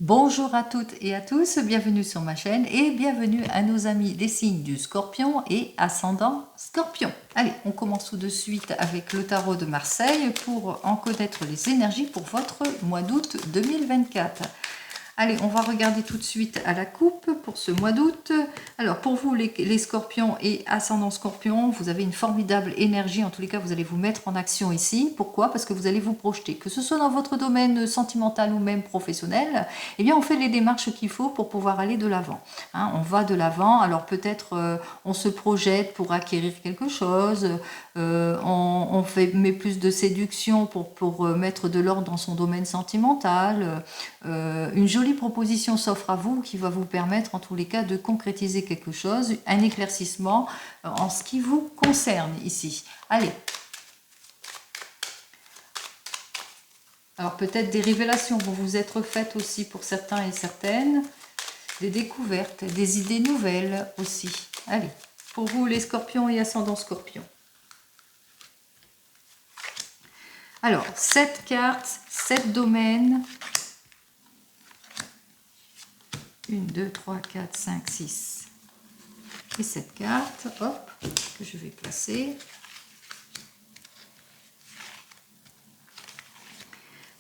Bonjour à toutes et à tous, bienvenue sur ma chaîne et bienvenue à nos amis des signes du Scorpion et ascendant Scorpion. Allez, on commence tout de suite avec le tarot de Marseille pour en connaître les énergies pour votre mois d'août 2024. Allez, on va regarder tout de suite à la coupe pour ce mois d'août. Alors, pour vous, les scorpions et ascendants scorpions, vous avez une formidable énergie. En tous les cas, vous allez vous mettre en action ici. Pourquoi? Parce que vous allez vous projeter. Que ce soit dans votre domaine sentimental ou même professionnel, eh bien, on fait les démarches qu'il faut pour pouvoir aller de l'avant. Hein, on va de l'avant. Alors, peut-être, on se projette pour acquérir quelque chose. Met plus de séduction pour mettre de l'ordre dans son domaine sentimental. Une jolie proposition s'offre à vous qui va vous permettre en tous les cas de concrétiser quelque chose, un éclaircissement en ce qui vous concerne ici. Allez. Alors peut-être des révélations vont vous être faites aussi pour certains et certaines, des découvertes, des idées nouvelles aussi. Allez, pour vous les scorpions et ascendants scorpions. Alors, 7 cartes, 7 domaines. 1, 2, 3, 4, 5, 6 et 7 cartes, hop, que je vais placer.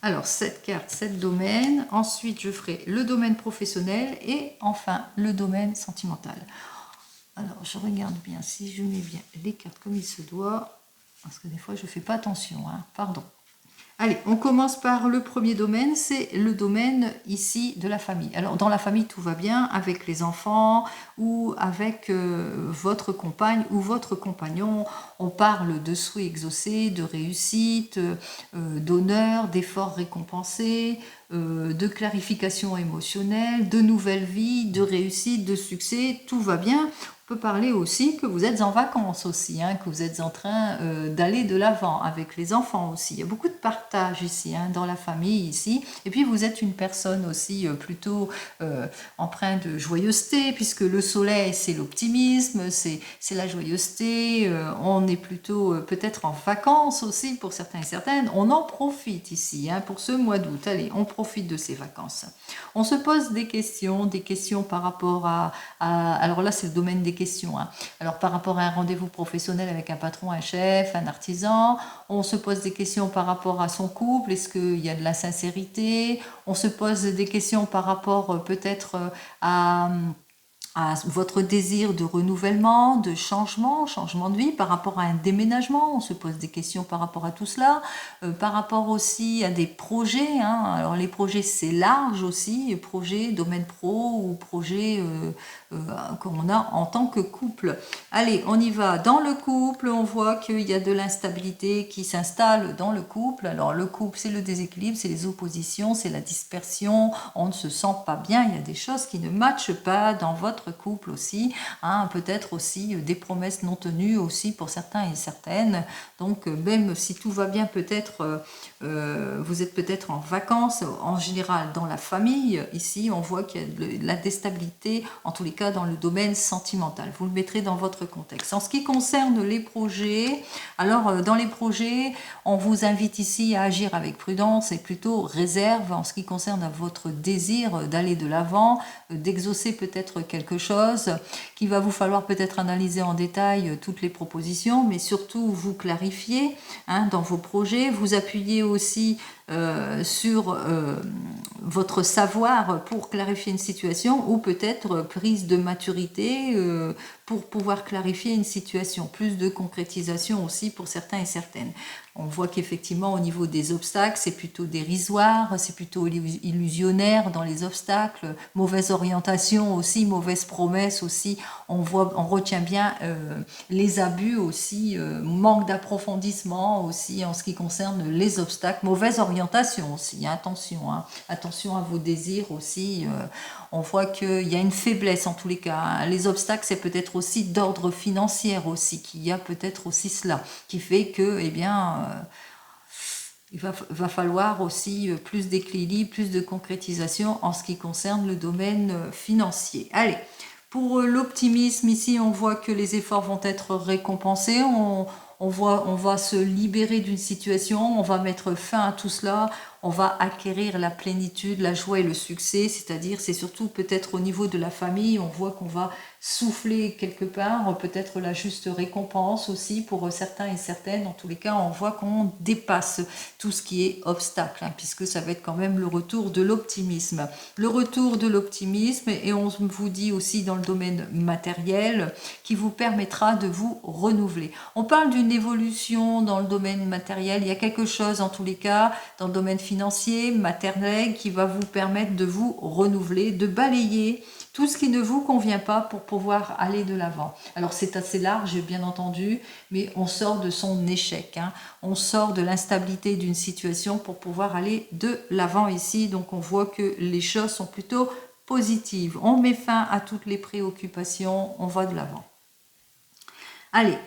Alors, 7 cartes, 7 domaines. Ensuite, je ferai le domaine professionnel et enfin le domaine sentimental. Alors, je regarde bien si je mets bien les cartes comme il se doit, parce que des fois, je ne fais pas attention, hein, pardon. Allez, on commence par le premier domaine, c'est le domaine ici de la famille. Alors dans la famille tout va bien avec les enfants ou avec votre compagne ou votre compagnon. On parle de souhaits exaucés, de réussite, d'honneur, d'efforts récompensés, de clarification émotionnelle, de nouvelles vies, de réussite, de succès, tout va bien. On peut parler aussi que vous êtes en vacances aussi, hein, que vous êtes en train d'aller de l'avant avec les enfants aussi. Il y a beaucoup de partage ici, hein, dans la famille ici. Et puis vous êtes une personne aussi plutôt empreinte de joyeuseté, puisque le soleil c'est l'optimisme, c'est la joyeuseté. On est plutôt peut-être en vacances aussi pour certains et certaines. On en profite ici, hein, pour ce mois d'août. Allez, on profite de ces vacances. On se pose des questions par rapport alors là c'est le domaine des questions. Hein. Alors par rapport à un rendez-vous professionnel avec un patron, un chef, un artisan, on se pose des questions par rapport à son couple, est-ce qu'il y a de la sincérité? On se pose des questions par rapport peut-être à votre désir de renouvellement, de changement de vie, par rapport à un déménagement, on se pose des questions par rapport à tout cela, par rapport aussi à des projets, hein. Alors les projets c'est large aussi, projets, domaine pro ou projet qu'on a en tant que couple. Allez, on y va. Dans le couple, on voit qu'il y a de l'instabilité qui s'installe dans le couple. Alors le couple c'est le déséquilibre, c'est les oppositions, c'est la dispersion, on ne se sent pas bien, il y a des choses qui ne matchent pas dans votre couple aussi, hein, peut-être aussi des promesses non tenues aussi pour certains et certaines. Donc même si tout va bien, peut-être vous êtes peut-être en vacances, en général dans la famille, ici on voit qu'il y a de la déstabilité, en tous les cas dans le domaine sentimental. Vous le mettrez dans votre contexte. En ce qui concerne les projets, alors dans les projets, on vous invite ici à agir avec prudence et plutôt réserve en ce qui concerne votre désir d'aller de l'avant, d'exaucer peut-être quelque chose, qu'il va vous falloir peut-être analyser en détail toutes les propositions, mais surtout vous clarifier, hein, dans vos projets, vous appuyez aussi sur votre savoir pour clarifier une situation ou peut-être prise de maturité pour pouvoir clarifier une situation, plus de concrétisation aussi pour certains et certaines. On voit qu'effectivement au niveau des obstacles c'est plutôt dérisoire, c'est plutôt illusionnaire dans les obstacles, mauvaise orientation aussi, mauvaise promesse aussi, on retient bien les abus aussi, manque d'approfondissement aussi en ce qui concerne les obstacles, mauvaise orientation aussi, attention, hein, attention à vos désirs aussi, on voit qu'il y a une faiblesse en tous les cas, hein. Les obstacles c'est peut-être aussi d'ordre financier aussi, qu'il y a peut-être aussi cela, qui fait que, eh bien, il va falloir aussi plus d'équilibre, plus de concrétisation en ce qui concerne le domaine financier. Allez, pour l'optimisme, ici, on voit que les efforts vont être récompensés. On va se libérer d'une situation, on va mettre fin à tout cela. on va acquérir la plénitude, la joie et le succès, c'est-à-dire c'est surtout peut-être au niveau de la famille, on voit qu'on va souffler quelque part, peut-être la juste récompense aussi pour certains et certaines. En tous les cas, on voit qu'on dépasse tout ce qui est obstacle, puisque ça va être quand même le retour de l'optimisme. Le retour de l'optimisme, et on vous dit aussi dans le domaine matériel, qui vous permettra de vous renouveler. On parle d'une évolution dans le domaine matériel, il y a quelque chose en tous les cas dans le domaine financier, matériel, qui va vous permettre de vous renouveler, de balayer tout ce qui ne vous convient pas pour pouvoir aller de l'avant. Alors c'est assez large, bien entendu, mais on sort de son échec. On sort de l'instabilité d'une situation pour pouvoir aller de l'avant ici. Donc on voit que les choses sont plutôt positives. On met fin à toutes les préoccupations, on va de l'avant. Allez,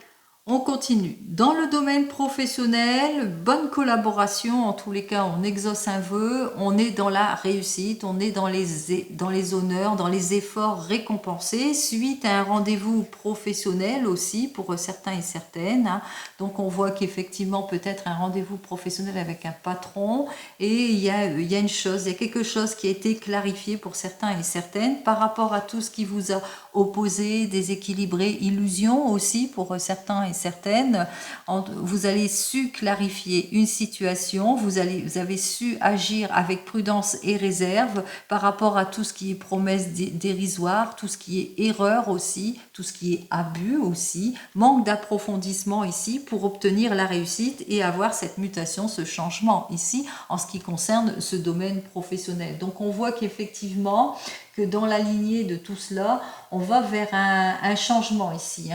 on continue. Dans le domaine professionnel, bonne collaboration, en tous les cas, on exauce un vœu, on est dans la réussite, on est dans les honneurs, dans les efforts récompensés, suite à un rendez-vous professionnel aussi pour certains et certaines. Donc on voit qu'effectivement peut-être un rendez-vous professionnel avec un patron, et il y a une chose, il y a quelque chose qui a été clarifié pour certains et certaines par rapport à tout ce qui vous a opposé, déséquilibré, illusion aussi pour certains et certaines. Vous allez su clarifier une situation, vous avez su agir avec prudence et réserve par rapport à tout ce qui est promesse dérisoire, tout ce qui est erreur aussi, tout ce qui est abus aussi, manque d'approfondissement ici pour obtenir la réussite et avoir cette mutation, ce changement ici en ce qui concerne ce domaine professionnel. Donc on voit qu'effectivement que dans la lignée de tout cela, on va vers un changement ici.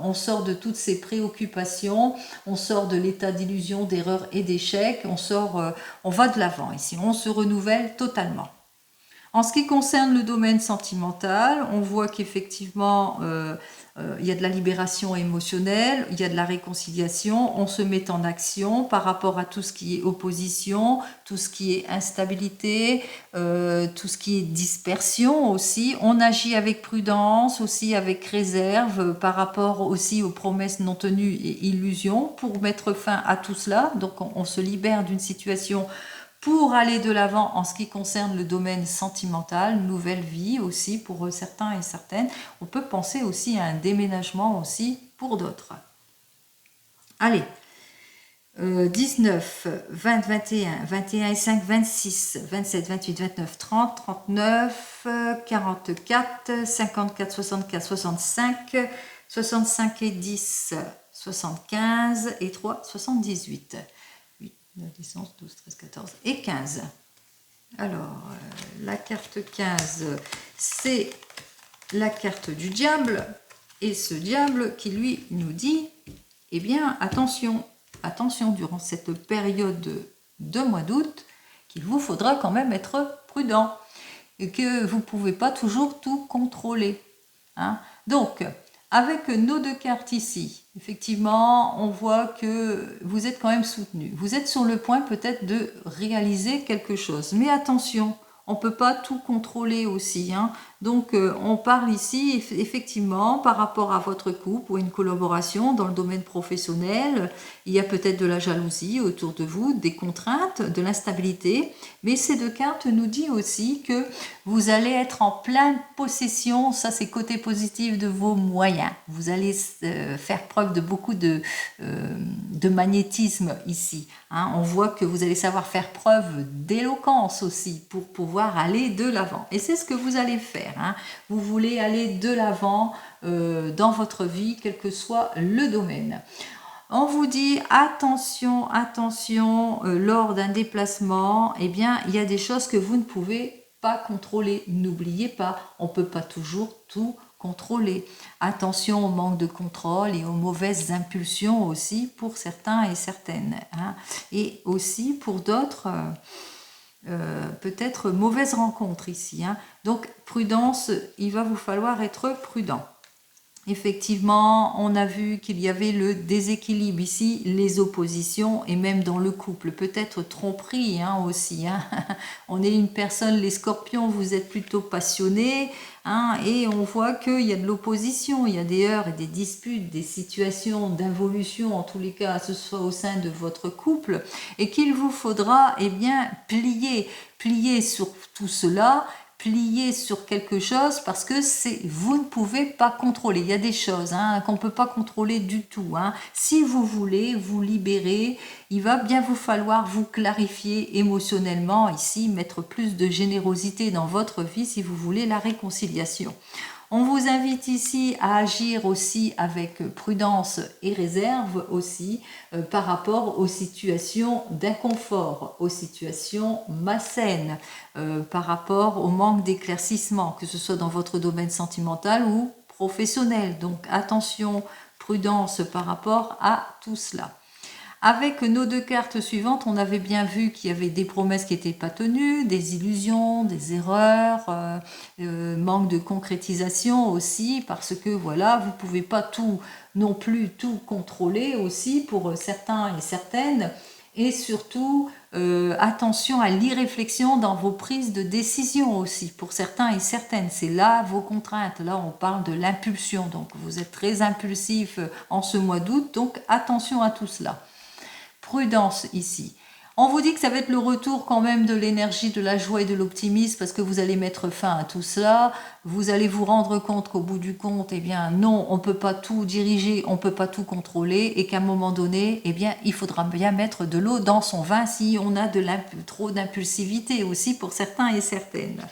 On sort de toutes ces préoccupations, on sort de l'état d'illusion, d'erreur et d'échec, on va de l'avant ici, on se renouvelle totalement. En ce qui concerne le domaine sentimental, on voit qu'effectivement, il y a de la libération émotionnelle, il y a de la réconciliation, on se met en action par rapport à tout ce qui est opposition, tout ce qui est instabilité, tout ce qui est dispersion aussi. On agit avec prudence, aussi avec réserve par rapport aussi aux promesses non tenues et illusions pour mettre fin à tout cela. Donc on se libère d'une situation pour aller de l'avant en ce qui concerne le domaine sentimental, nouvelle vie aussi pour certains et certaines. On peut penser aussi à un déménagement aussi pour d'autres. Allez, 19, 20, 21, 21 et 5, 26, 27, 28, 29, 30, 39, 44, 54, 64, 65, 65 et 10, 75 et 3, 78. 9, 10, 11, 12, 13, 14 et 15. Alors, la carte 15, c'est la carte du diable. Et ce diable qui, lui, nous dit, eh bien, attention, attention, durant cette période de mois d'août, qu'il vous faudra quand même être prudent. Et que vous ne pouvez pas toujours tout contrôler. Donc, avec nos deux cartes ici, effectivement, on voit que vous êtes quand même soutenu. Vous êtes sur le point peut-être de réaliser quelque chose. Mais attention, on ne peut pas tout contrôler aussi. Donc, on parle ici, effectivement, par rapport à votre couple ou une collaboration dans le domaine professionnel. Il y a peut-être de la jalousie autour de vous, des contraintes, de l'instabilité. Mais ces deux cartes nous disent aussi que vous allez être en pleine possession, ça c'est côté positif, de vos moyens. Vous allez faire preuve de beaucoup de magnétisme ici. On voit que vous allez savoir faire preuve d'éloquence aussi pour pouvoir aller de l'avant. Et c'est ce que vous allez faire. Vous voulez aller de l'avant dans votre vie, quel que soit le domaine. On vous dit attention, attention, lors d'un déplacement, eh bien, il y a des choses que vous ne pouvez pas contrôler. N'oubliez pas, on ne peut pas toujours tout contrôler. Attention au manque de contrôle et aux mauvaises impulsions aussi pour certains et certaines. Et aussi pour d'autres, peut-être mauvaises rencontres ici. Donc, prudence, il va vous falloir être prudent. effectivement, on a vu qu'il y avait le déséquilibre ici, les oppositions, et même dans le couple, peut-être tromperie hein, aussi. Hein. On est une personne, les scorpions, vous êtes plutôt passionnés, hein, et on voit qu'il y a de l'opposition, il y a des heurts et des disputes, des situations d'involution, en tous les cas, ce soit au sein de votre couple, et qu'il vous faudra eh bien, plier sur tout cela, plier sur quelque chose parce que vous ne pouvez pas contrôler. Il y a des choses hein, qu'on ne peut pas contrôler du tout. Hein. Si vous voulez vous libérer, il va bien vous falloir vous clarifier émotionnellement ici, mettre plus de générosité dans votre vie si vous voulez la réconciliation. On vous invite ici à agir aussi avec prudence et réserve aussi par rapport aux situations d'inconfort, aux situations malsaines, par rapport au manque d'éclaircissement, que ce soit dans votre domaine sentimental ou professionnel. Donc attention, prudence par rapport à tout cela. Avec nos deux cartes suivantes, on avait bien vu qu'il y avait des promesses qui n'étaient pas tenues, des illusions, des erreurs, manque de concrétisation aussi, parce que voilà, vous ne pouvez pas tout non plus tout contrôler aussi pour certains et certaines. Et surtout, attention à l'irréflexion dans vos prises de décision aussi, pour certains et certaines. C'est là vos contraintes. Là, on parle de l'impulsion. Donc, vous êtes très impulsif en ce mois d'août. Donc, attention à tout cela. Prudence ici. On vous dit que ça va être le retour quand même de l'énergie, de la joie et de l'optimisme parce que vous allez mettre fin à tout cela. Vous allez vous rendre compte qu'au bout du compte, eh bien non, on ne peut pas tout diriger, on ne peut pas tout contrôler et qu'à un moment donné, eh bien il faudra bien mettre de l'eau dans son vin si on a trop d'impulsivité aussi pour certains et certaines.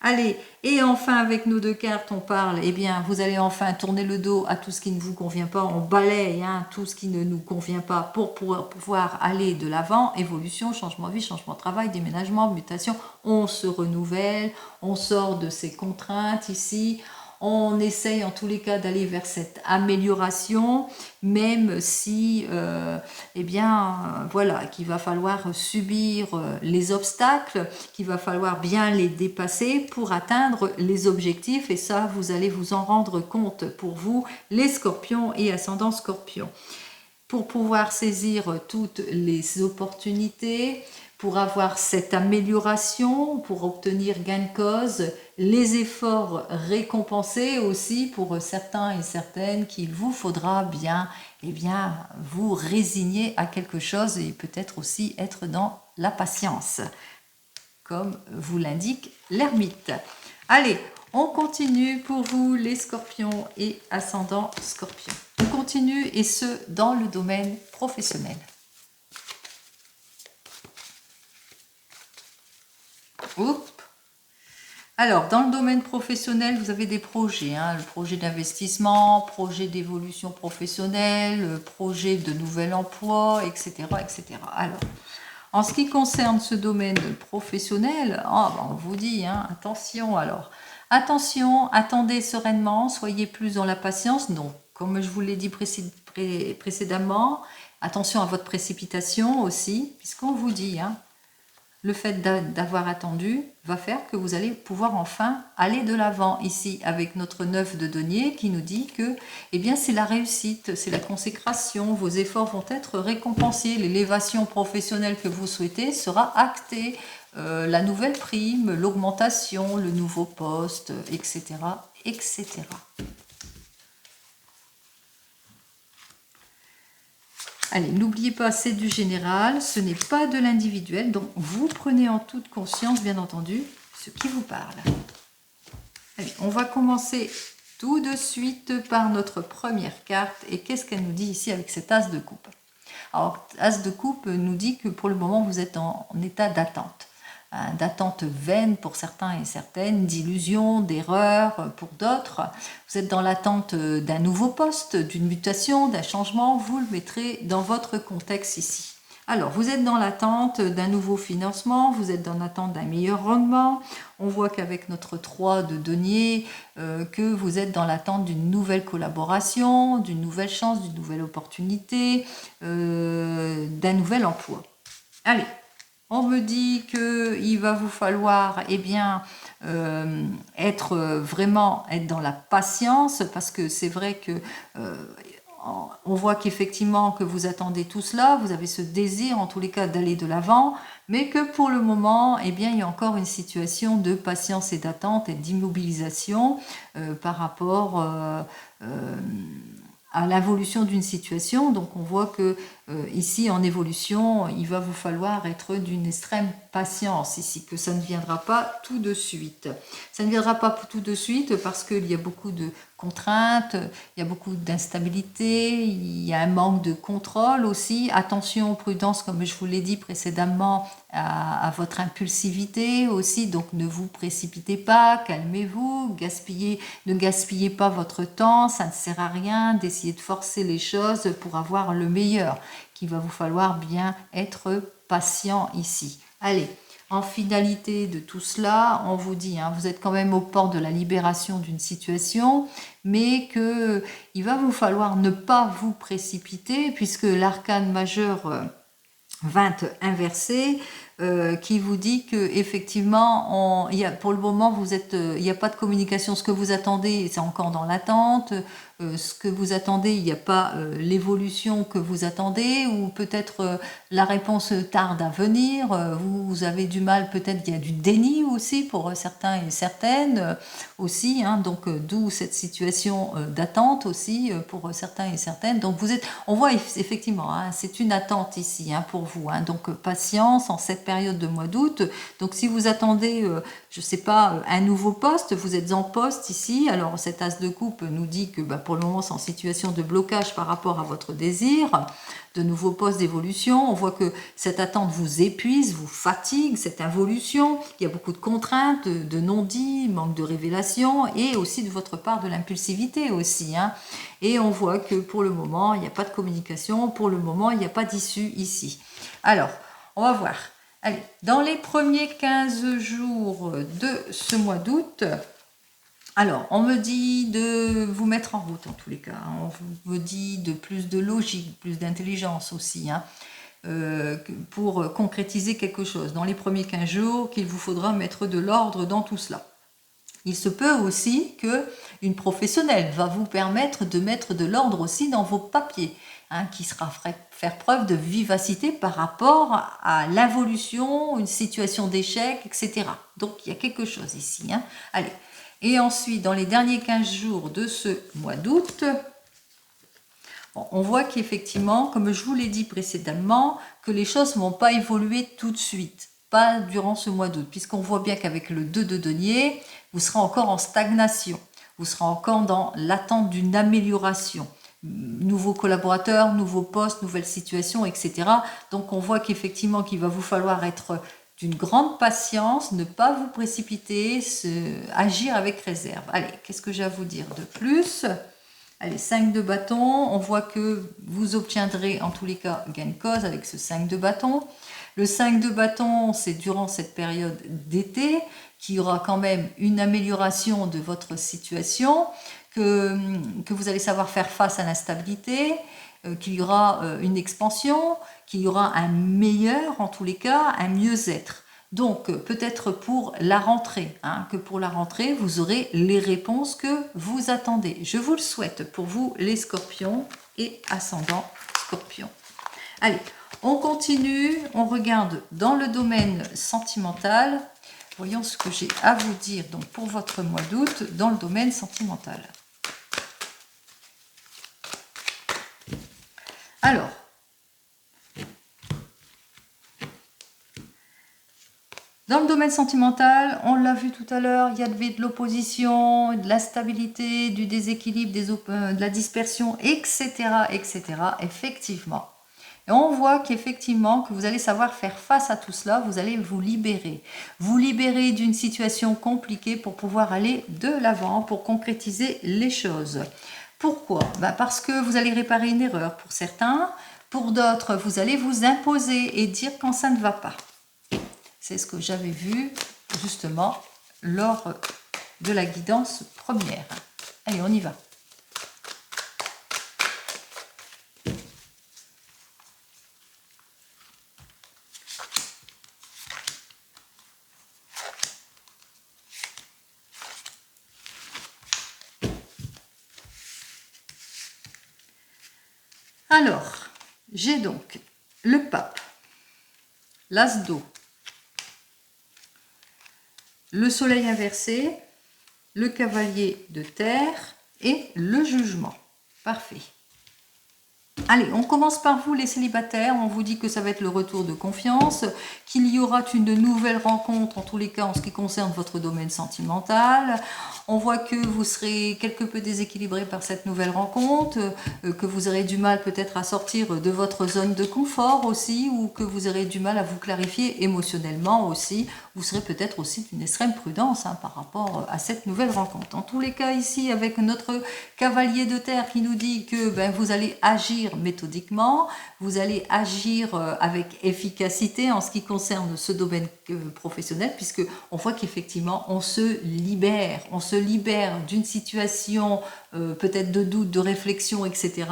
Allez, et enfin avec nos deux cartes, on parle, eh bien, vous allez enfin tourner le dos à tout ce qui ne vous convient pas, on balaye hein, tout ce qui ne nous convient pas pour pouvoir aller de l'avant, évolution, changement de vie, changement de travail, déménagement, mutation, on se renouvelle, on sort de ces contraintes ici, on essaye en tous les cas d'aller vers cette amélioration, même si, eh bien, voilà, qu'il va falloir subir les obstacles, qu'il va falloir bien les dépasser pour atteindre les objectifs. Et ça, vous allez vous en rendre compte pour vous, les scorpions et ascendants scorpions. Pour pouvoir saisir toutes les opportunités, pour avoir cette amélioration, pour obtenir gain de cause, les efforts récompensés aussi pour certains et certaines qu'il vous faudra bien, eh bien vous résigner à quelque chose et peut-être aussi être dans la patience, comme vous l'indique l'ermite. Allez, on continue pour vous les scorpions et ascendants scorpions. On continue et ce dans le domaine professionnel. Oups. Alors, dans le domaine professionnel, vous avez des projets, hein, le projet d'investissement, projet d'évolution professionnelle, projet de nouvel emploi, etc., etc. Alors, en ce qui concerne ce domaine professionnel, on vous dit, hein, attention alors. Attention, attendez sereinement, soyez plus dans la patience. Donc, comme je vous l'ai dit précédemment, attention à votre précipitation aussi, puisqu'on vous dit, hein, le fait d'avoir attendu va faire que vous allez pouvoir enfin aller de l'avant ici avec notre 9 de denier qui nous dit que eh bien, c'est la réussite, c'est la consécration, vos efforts vont être récompensés, l'élévation professionnelle que vous souhaitez sera actée, la nouvelle prime, l'augmentation, le nouveau poste, etc. etc. Allez, n'oubliez pas, c'est du général, ce n'est pas de l'individuel, donc vous prenez en toute conscience, bien entendu, ce qui vous parle. Allez, on va commencer tout de suite par notre première carte, et qu'est-ce qu'elle nous dit ici avec cet as de coupe? Alors, as de coupe nous dit que pour le moment, vous êtes en état d'attente. D'attente vaine pour certains et certaines, d'illusions, d'erreurs pour d'autres. Vous êtes dans l'attente d'un nouveau poste, d'une mutation, d'un changement, vous le mettrez dans votre contexte ici. Alors, vous êtes dans l'attente d'un nouveau financement, vous êtes dans l'attente d'un meilleur rendement. On voit qu'avec notre 3 de denier, que vous êtes dans l'attente d'une nouvelle collaboration, d'une nouvelle chance, d'une nouvelle opportunité, d'un nouvel emploi. Allez. On me dit qu'il va vous falloir, eh bien, être dans la patience, parce que c'est vrai que on voit qu'effectivement que vous attendez tout cela, vous avez ce désir en tous les cas d'aller de l'avant, mais que pour le moment, eh bien, il y a encore une situation de patience et d'attente et d'immobilisation par rapport à l'évolution d'une situation. Donc on voit que ici en évolution, il va vous falloir être d'une extrême patience ici, que ça ne viendra pas tout de suite. Ça ne viendra pas tout de suite parce qu'il y a beaucoup de contraintes, il y a beaucoup d'instabilité, il y a un manque de contrôle aussi. Attention, prudence, comme je vous l'ai dit précédemment, à votre impulsivité aussi. Donc ne vous précipitez pas, calmez-vous, ne gaspillez pas votre temps, ça ne sert à rien d'essayer de forcer les choses pour avoir le meilleur, qu'il va vous falloir bien être patient ici. Allez, en finalité de tout cela, on vous dit, vous êtes quand même au port de la libération d'une situation, mais qu'il va vous falloir ne pas vous précipiter, puisque l'arcane majeur 20 inversé, qui vous dit que effectivement, pour le moment, il n'y a pas de communication. Ce que vous attendez, c'est encore dans l'attente. Ce que vous attendez, il n'y a pas l'évolution que vous attendez, ou peut-être la réponse tarde à venir. Vous avez du mal, peut-être il y a du déni aussi pour certains et certaines aussi. Donc d'où cette situation d'attente aussi pour certains et certaines. Donc on voit effectivement, c'est une attente ici pour vous. Donc patience en cette période de mois d'août. Donc si vous attendez, je ne sais pas, un nouveau poste, vous êtes en poste ici. Alors cet as de coupe nous dit que pour le moment c'est en situation de blocage par rapport à votre désir de nouveaux postes d'évolution. On voit que cette attente vous épuise, vous fatigue, cette involution. Il y a beaucoup de contraintes, de non-dits, manque de révélation et aussi de votre part de l'impulsivité aussi. Et on voit que pour le moment, il n'y a pas de communication. Pour le moment, il n'y a pas d'issue ici. Alors, on va voir. Allez, dans les premiers 15 jours de ce mois d'août, alors, on me dit de vous mettre en route en tous les cas. On me dit de plus de logique, plus d'intelligence aussi, pour concrétiser quelque chose. Dans les premiers 15 jours, qu'il vous faudra mettre de l'ordre dans tout cela. Il se peut aussi qu'une professionnelle va vous permettre de mettre de l'ordre aussi dans vos papiers, qui sera faire preuve de vivacité par rapport à l'évolution, une situation d'échec, etc. Donc, il y a quelque chose ici. Allez. Et ensuite, dans les derniers 15 jours de ce mois d'août, on voit qu'effectivement, comme je vous l'ai dit précédemment, que les choses ne vont pas évoluer tout de suite, pas durant ce mois d'août, puisqu'on voit bien qu'avec le 2 de denier, vous serez encore en stagnation, vous serez encore dans l'attente d'une amélioration. Nouveaux collaborateurs, nouveaux postes, nouvelles situations, etc. Donc on voit qu'effectivement qu'il va vous falloir être d'une grande patience, ne pas vous précipiter, agir avec réserve. Allez, qu'est-ce que j'ai à vous dire de plus ? Allez, 5 de bâton, on voit que vous obtiendrez en tous les cas gain de cause avec ce 5 de bâton. Le 5 de bâton, c'est durant cette période d'été qu'il y aura quand même une amélioration de votre situation, que vous allez savoir faire face à l'instabilité, qu'il y aura une expansion, qu'il y aura un meilleur, en tous les cas, un mieux-être. Donc, peut-être pour la rentrée, que pour la rentrée, vous aurez les réponses que vous attendez. Je vous le souhaite pour vous, les scorpions et ascendant scorpion. Allez, on continue, on regarde dans le domaine sentimental. Voyons ce que j'ai à vous dire donc pour votre mois d'août dans le domaine sentimental. Alors, dans le domaine sentimental, on l'a vu tout à l'heure, il y a de l'opposition, de la stabilité, du déséquilibre, de la dispersion, etc., etc., effectivement. Et on voit qu'effectivement, que vous allez savoir faire face à tout cela, vous allez vous libérer. Vous libérer d'une situation compliquée pour pouvoir aller de l'avant, pour concrétiser les choses. Pourquoi ? Parce que vous allez réparer une erreur pour certains, pour d'autres, vous allez vous imposer et dire quand ça ne va pas. C'est ce que j'avais vu justement lors de la guidance première. Allez, on y va. Alors, j'ai donc le pape, l'as d'eau, le soleil inversé, le cavalier de terre et le jugement. Parfait. Allez, on commence par vous les célibataires, on vous dit que ça va être le retour de confiance, qu'il y aura une nouvelle rencontre en tous les cas en ce qui concerne votre domaine sentimental. On voit que vous serez quelque peu déséquilibré par cette nouvelle rencontre, que vous aurez du mal peut-être à sortir de votre zone de confort aussi, ou que vous aurez du mal à vous clarifier émotionnellement aussi. Vous serez peut-être aussi d'une extrême prudence par rapport à cette nouvelle rencontre. En tous les cas ici avec notre cavalier de terre qui nous dit que vous allez agir méthodiquement, vous allez agir avec efficacité en ce qui concerne ce domaine professionnel, puisque on voit qu'effectivement on se libère d'une situation peut-être de doute, de réflexion, etc.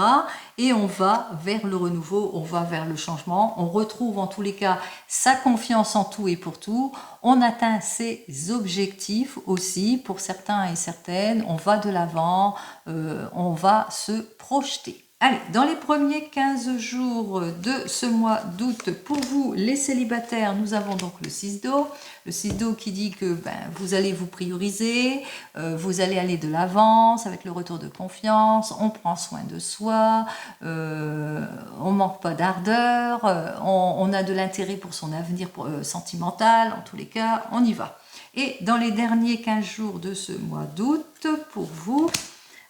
Et on va vers le renouveau, on va vers le changement, on retrouve en tous les cas sa confiance en tout et pour tout, on atteint ses objectifs aussi pour certains et certaines, on va de l'avant, on va se projeter. Allez, dans les premiers 15 jours de ce mois d'août, pour vous, les célibataires, nous avons donc le 6 d'eau. Le 6 d'eau qui dit que vous allez vous prioriser, vous allez aller de l'avant, avec le retour de confiance, on prend soin de soi, on manque pas d'ardeur, on a de l'intérêt pour son avenir sentimental, en tous les cas, on y va. Et dans les derniers 15 jours de ce mois d'août, pour vous,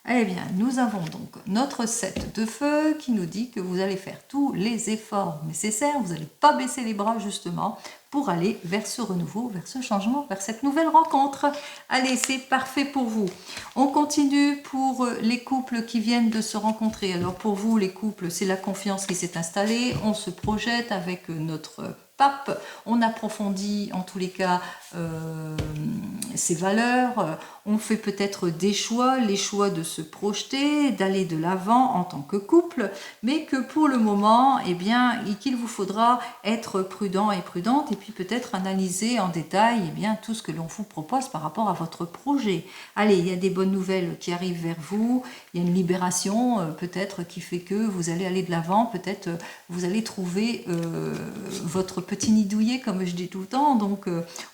eh bien, nous avons donc notre 7 de feu qui nous dit que vous allez faire tous les efforts nécessaires, vous n'allez pas baisser les bras justement pour aller vers ce renouveau, vers ce changement, vers cette nouvelle rencontre. Allez, c'est parfait pour vous. On continue pour les couples qui viennent de se rencontrer. Alors pour vous, les couples, c'est la confiance qui s'est installée, on se projette avec notre pape, on approfondit en tous les cas ses valeurs, on fait peut-être des choix, les choix de se projeter, d'aller de l'avant en tant que couple, mais que pour le moment, eh bien, qu'il vous faudra être prudent et prudente et puis peut-être analyser en détail eh bien, tout ce que l'on vous propose par rapport à votre projet. Allez, il y a des bonnes nouvelles qui arrivent vers vous, il y a une libération peut-être qui fait que vous allez aller de l'avant, peut-être vous allez trouver votre petit nid douillet comme je dis tout le temps, donc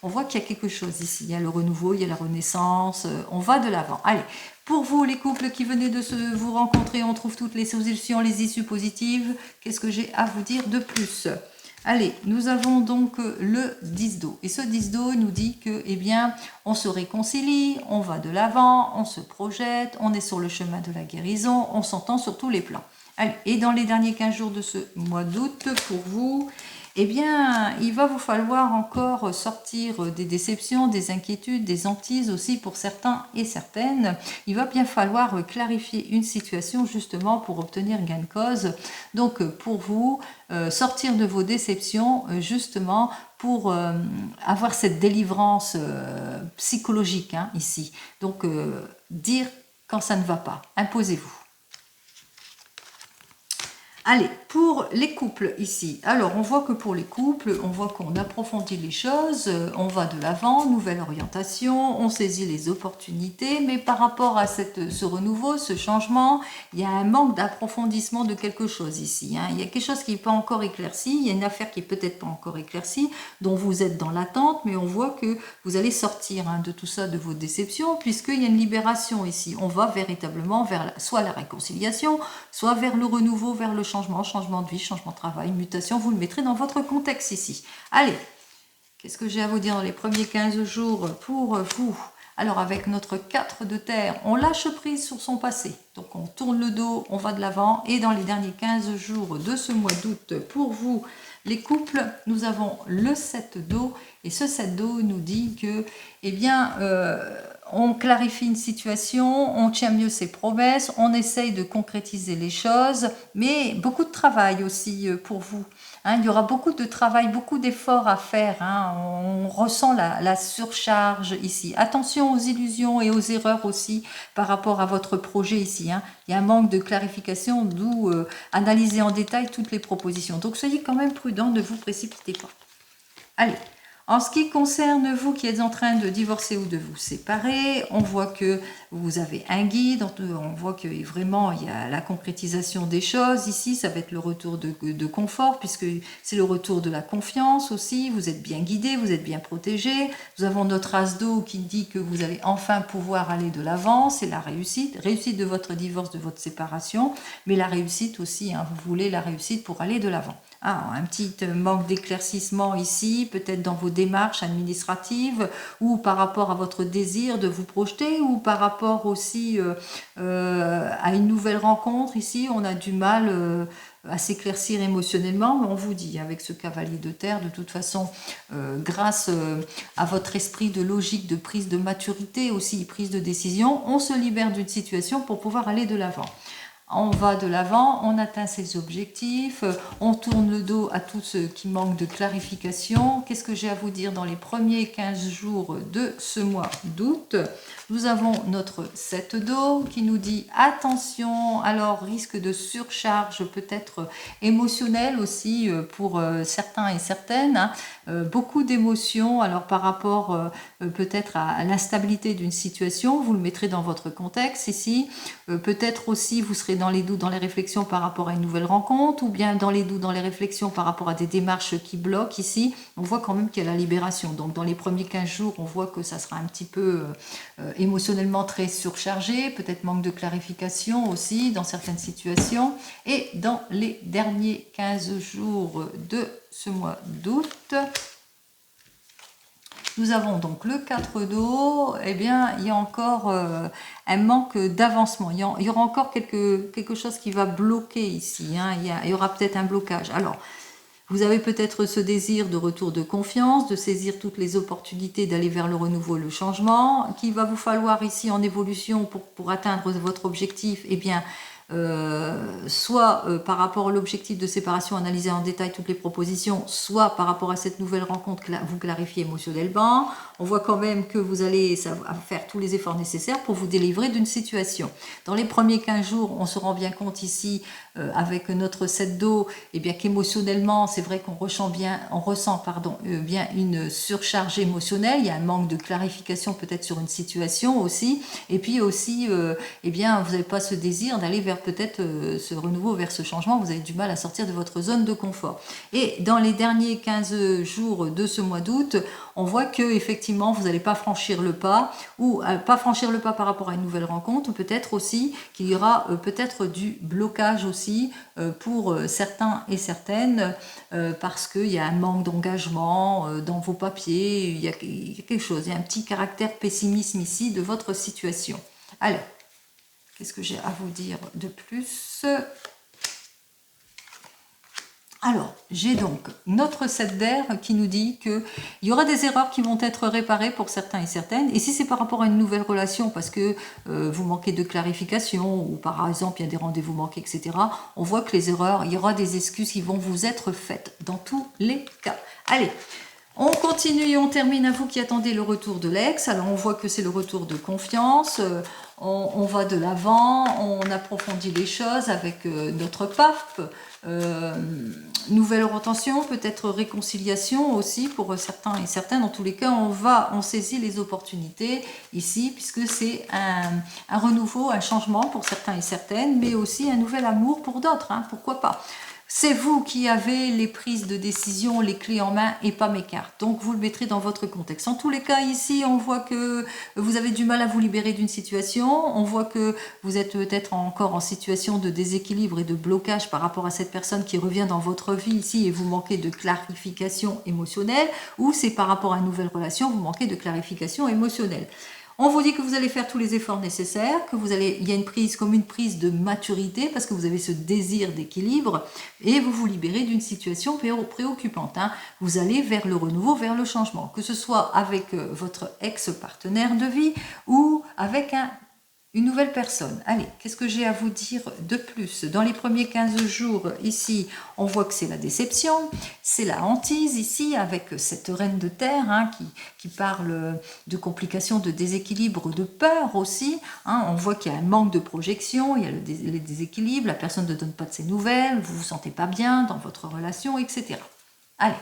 on voit qu'il y a quelque chose ici, il y a le renouveau, il y a la renaissance, on va de l'avant. Allez, pour vous les couples qui venaient de vous rencontrer, on trouve toutes les solutions, les issues positives, qu'est-ce que j'ai à vous dire de plus? Allez, nous avons donc le 10 d'eau. Et ce 10 d'eau nous dit que, eh bien, on se réconcilie, on va de l'avant, on se projette, on est sur le chemin de la guérison, on s'entend sur tous les plans. Allez, et dans les derniers 15 jours de ce mois d'août, pour vous, eh bien, il va vous falloir encore sortir des déceptions, des inquiétudes, des hantises aussi pour certains et certaines. Il va bien falloir clarifier une situation justement pour obtenir gain de cause. Donc, pour vous, sortir de vos déceptions justement pour avoir cette délivrance psychologique ici. Donc, dire quand ça ne va pas. Imposez-vous. Allez, pour les couples ici, alors on voit que pour les couples, on voit qu'on approfondit les choses, on va de l'avant, nouvelle orientation, on saisit les opportunités, mais par rapport à ce renouveau, ce changement, il y a un manque d'approfondissement de quelque chose ici. Il y a quelque chose qui n'est pas encore éclairci, il y a une affaire qui n'est peut-être pas encore éclaircie, dont vous êtes dans l'attente, mais on voit que vous allez sortir de tout ça, de vos déceptions, puisqu'il y a une libération ici. On va véritablement vers soit la réconciliation, soit vers le renouveau, vers le changement de vie, changement de travail, mutation, vous le mettrez dans votre contexte ici. Allez, qu'est-ce que j'ai à vous dire dans les premiers 15 jours pour vous? Alors avec notre 4 de terre, on lâche prise sur son passé. Donc on tourne le dos, on va de l'avant. Et dans les derniers 15 jours de ce mois d'août, pour vous, les couples, nous avons le 7 d'eau. Et ce 7 d'eau nous dit que, eh bien, on clarifie une situation, on tient mieux ses promesses, on essaye de concrétiser les choses, mais beaucoup de travail aussi pour vous. Il y aura beaucoup de travail, beaucoup d'efforts à faire. On ressent la surcharge ici. Attention aux illusions et aux erreurs aussi par rapport à votre projet ici. Il y a un manque de clarification, d'où analyser en détail toutes les propositions. Donc soyez quand même prudents, ne vous précipitez pas. Allez. En ce qui concerne vous qui êtes en train de divorcer ou de vous séparer, on voit que vous avez un guide, on voit que vraiment il y a la concrétisation des choses. Ici, ça va être le retour de confort puisque c'est le retour de la confiance aussi. Vous êtes bien guidé, vous êtes bien protégé. Nous avons notre as d'eau qui dit que vous allez enfin pouvoir aller de l'avant. C'est la réussite de votre divorce, de votre séparation, mais la réussite aussi, hein, vous voulez la réussite pour aller de l'avant. Ah, un petit manque d'éclaircissement ici, peut-être dans vos démarches administratives ou par rapport à votre désir de vous projeter ou par rapport aussi à une nouvelle rencontre. Ici, on a du mal à s'éclaircir émotionnellement, mais on vous dit avec ce cavalier de terre, de toute façon, grâce à votre esprit de logique, de prise de maturité aussi, prise de décision, on se libère d'une situation pour pouvoir aller de l'avant. On va de l'avant, on atteint ses objectifs, on tourne le dos à tout ce qui manque de clarification. Qu'est-ce que j'ai à vous dire dans les premiers 15 jours de ce mois d'août? Nous avons notre 7 d'eau qui nous dit attention, alors risque de surcharge peut-être émotionnelle aussi pour certains et certaines, hein. Beaucoup d'émotions, alors par rapport peut-être à l'instabilité d'une situation, vous le mettrez dans votre contexte ici, peut-être aussi vous serez dans les doutes, dans les réflexions par rapport à une nouvelle rencontre, ou bien dans les doutes, dans les réflexions par rapport à des démarches qui bloquent ici. On voit quand même qu'il y a la libération, donc dans les premiers 15 jours, on voit que ça sera un petit peu émotionnellement très surchargé, peut-être manque de clarification aussi dans certaines situations, et dans les derniers 15 jours de ce mois d'août, nous avons donc le 4 d'eau, eh bien, il y a encore un manque d'avancement. Il y aura encore quelque chose qui va bloquer ici, hein. Il y aura peut-être un blocage. Alors, vous avez peut-être ce désir de retour de confiance, de saisir toutes les opportunités d'aller vers le renouveau, le changement, qu'il va vous falloir ici en évolution pour atteindre votre objectif, eh bien, soit par rapport à l'objectif de séparation, analyser en détail toutes les propositions, soit par rapport à cette nouvelle rencontre, vous clarifier émotionnellement. On voit quand même que vous allez faire tous les efforts nécessaires pour vous délivrer d'une situation. Dans les premiers 15 jours, on se rend bien compte ici, avec notre 7 d'eau, eh bien qu'émotionnellement, c'est vrai qu'on ressent bien une surcharge émotionnelle, il y a un manque de clarification peut-être sur une situation aussi, et puis aussi, eh bien, vous n'avez pas ce désir d'aller vers peut-être ce renouveau, vers ce changement, vous avez du mal à sortir de votre zone de confort. Et dans les derniers 15 jours de ce mois d'août, on voit que effectivement vous n'allez pas franchir le pas, ou pas franchir le pas par rapport à une nouvelle rencontre, ou peut-être aussi qu'il y aura peut-être du blocage aussi pour certains et certaines, parce qu'il y a un manque d'engagement dans vos papiers, il y a quelque chose, il y a un petit caractère pessimisme ici de votre situation. Alors, qu'est-ce que j'ai à vous dire de plus ? Alors, j'ai donc notre 7 d'air qui nous dit qu'il y aura des erreurs qui vont être réparées pour certains et certaines. Et si c'est par rapport à une nouvelle relation, parce que vous manquez de clarification, ou par exemple il y a des rendez-vous manqués, etc., on voit que les erreurs, il y aura des excuses qui vont vous être faites dans tous les cas. Allez, on continue et on termine à vous qui attendez le retour de l'ex. Alors on voit que c'est le retour de confiance. On va de l'avant, on approfondit les choses avec notre pape. Nouvelle retention, peut-être réconciliation aussi pour certains et certaines. Dans tous les cas, on saisit les opportunités ici, puisque c'est un renouveau, un changement pour certains et certaines, mais aussi un nouvel amour pour d'autres, hein, pourquoi pas. C'est vous qui avez les prises de décision, les clés en main et pas mes cartes. Donc vous le mettrez dans votre contexte. En tous les cas, ici, on voit que vous avez du mal à vous libérer d'une situation. On voit que vous êtes peut-être encore en situation de déséquilibre et de blocage par rapport à cette personne qui revient dans votre vie ici et vous manquez de clarification émotionnelle. Ou c'est par rapport à une nouvelle relation, vous manquez de clarification émotionnelle. On vous dit que vous allez faire tous les efforts nécessaires, il y a une prise de maturité parce que vous avez ce désir d'équilibre et vous vous libérez d'une situation préoccupante, hein. Vous allez vers le renouveau, vers le changement, que ce soit avec votre ex-partenaire de vie ou avec une nouvelle personne. Allez, qu'est-ce que j'ai à vous dire de plus? Dans les premiers 15 jours, ici, on voit que c'est la déception, c'est la hantise ici, avec cette reine de terre, hein, qui parle de complications, de déséquilibre, de peur aussi, hein. On voit qu'il y a un manque de projection, il y a les déséquilibres, la personne ne donne pas de ses nouvelles, vous ne vous sentez pas bien dans votre relation, etc. Allez.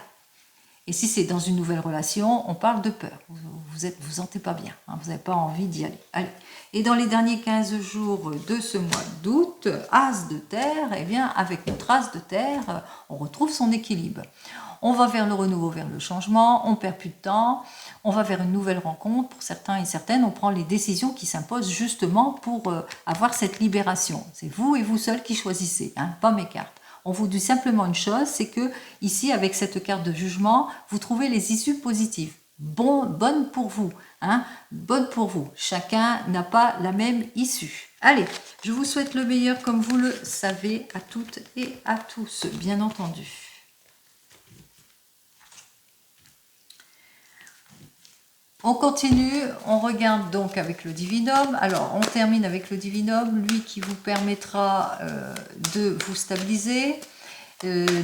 Et si c'est dans une nouvelle relation, on parle de peur. Vous sentez pas bien, hein, vous n'avez pas envie d'y aller. Allez. Et dans les derniers 15 jours de ce mois d'août, As de terre, eh bien, avec notre As de terre, on retrouve son équilibre. On va vers le renouveau, vers le changement, on perd plus de temps, on va vers une nouvelle rencontre. Pour certains et certaines, on prend les décisions qui s'imposent justement pour avoir cette libération. C'est vous et vous seul qui choisissez, hein, pas mes cartes. On vous dit simplement une chose, c'est que ici, avec cette carte de jugement, vous trouvez les issues positives. Bonne pour vous, hein, bonne pour vous. Chacun n'a pas la même issue. Allez, je vous souhaite le meilleur comme vous le savez à toutes et à tous, bien entendu. On continue, on regarde donc avec le divinum. Alors, on termine avec le divinum, lui qui vous permettra de vous stabiliser,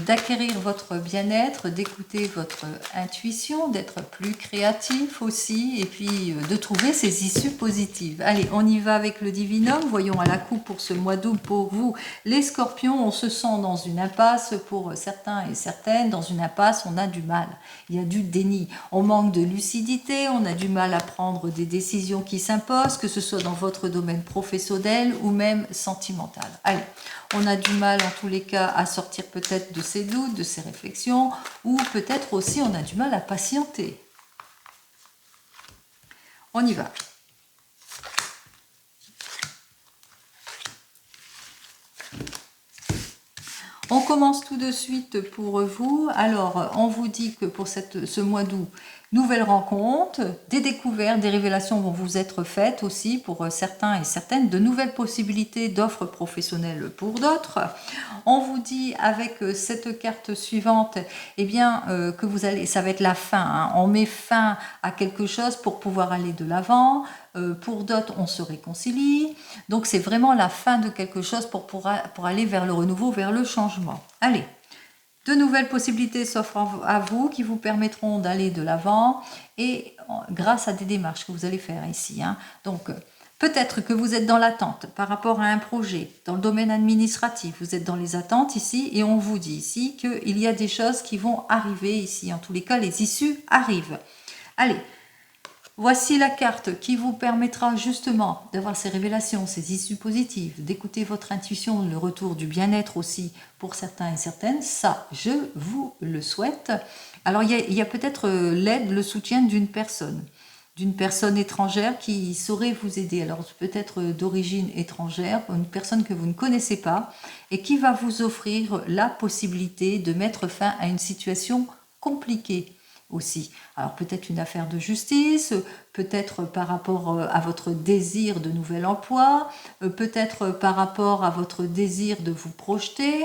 d'acquérir votre bien-être, d'écouter votre intuition, d'être plus créatif aussi, et puis de trouver ces issues positives. Allez, on y va avec le divinum. Voyons à la coupe pour ce mois d'août pour vous, les scorpions. On se sent dans une impasse pour certains et certaines. Dans une impasse, on a du mal. Il y a du déni. On manque de lucidité, on a du mal à prendre des décisions qui s'imposent, que ce soit dans votre domaine professionnel ou même sentimental. Allez, on a du mal en tous les cas à sortir peut-être de ses doutes, de ses réflexions, ou peut-être aussi on a du mal à patienter. On y va. On commence tout de suite pour vous. Alors, on vous dit que pour ce mois d'août, nouvelles rencontres, des découvertes, des révélations vont vous être faites aussi pour certains et certaines, de nouvelles possibilités d'offres professionnelles pour d'autres. On vous dit avec cette carte suivante, eh bien, que vous allez, ça va être la fin. Hein. On met fin à quelque chose pour pouvoir aller de l'avant. Pour d'autres, on se réconcilie. Donc, c'est vraiment la fin de quelque chose pour aller vers le renouveau, vers le changement. Allez, de nouvelles possibilités s'offrent à vous qui vous permettront d'aller de l'avant et grâce à des démarches que vous allez faire ici. Hein. Donc, peut-être que vous êtes dans l'attente par rapport à un projet, dans le domaine administratif. Vous êtes dans les attentes ici et on vous dit ici qu'il y a des choses qui vont arriver ici. En tous les cas, les issues arrivent. Allez. Voici la carte qui vous permettra justement d'avoir ces révélations, ces issues positives, d'écouter votre intuition, le retour du bien-être aussi pour certains et certaines. Ça, je vous le souhaite. Alors, il y a peut-être l'aide, le soutien d'une personne étrangère qui saurait vous aider. Alors, peut-être d'origine étrangère, une personne que vous ne connaissez pas et qui va vous offrir la possibilité de mettre fin à une situation compliquée. Aussi. Alors peut-être une affaire de justice, peut-être par rapport à votre désir de nouvel emploi, peut-être par rapport à votre désir de vous projeter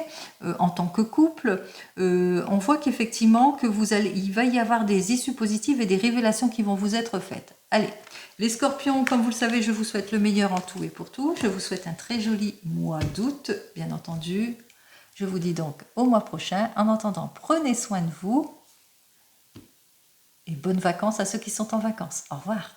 en tant que couple. On voit qu'effectivement il va y avoir des issues positives et des révélations qui vont vous être faites. Allez, les scorpions, comme vous le savez, je vous souhaite le meilleur en tout et pour tout. Je vous souhaite un très joli mois d'août, bien entendu. Je vous dis donc au mois prochain. En attendant, prenez soin de vous. Et bonnes vacances à ceux qui sont en vacances. Au revoir.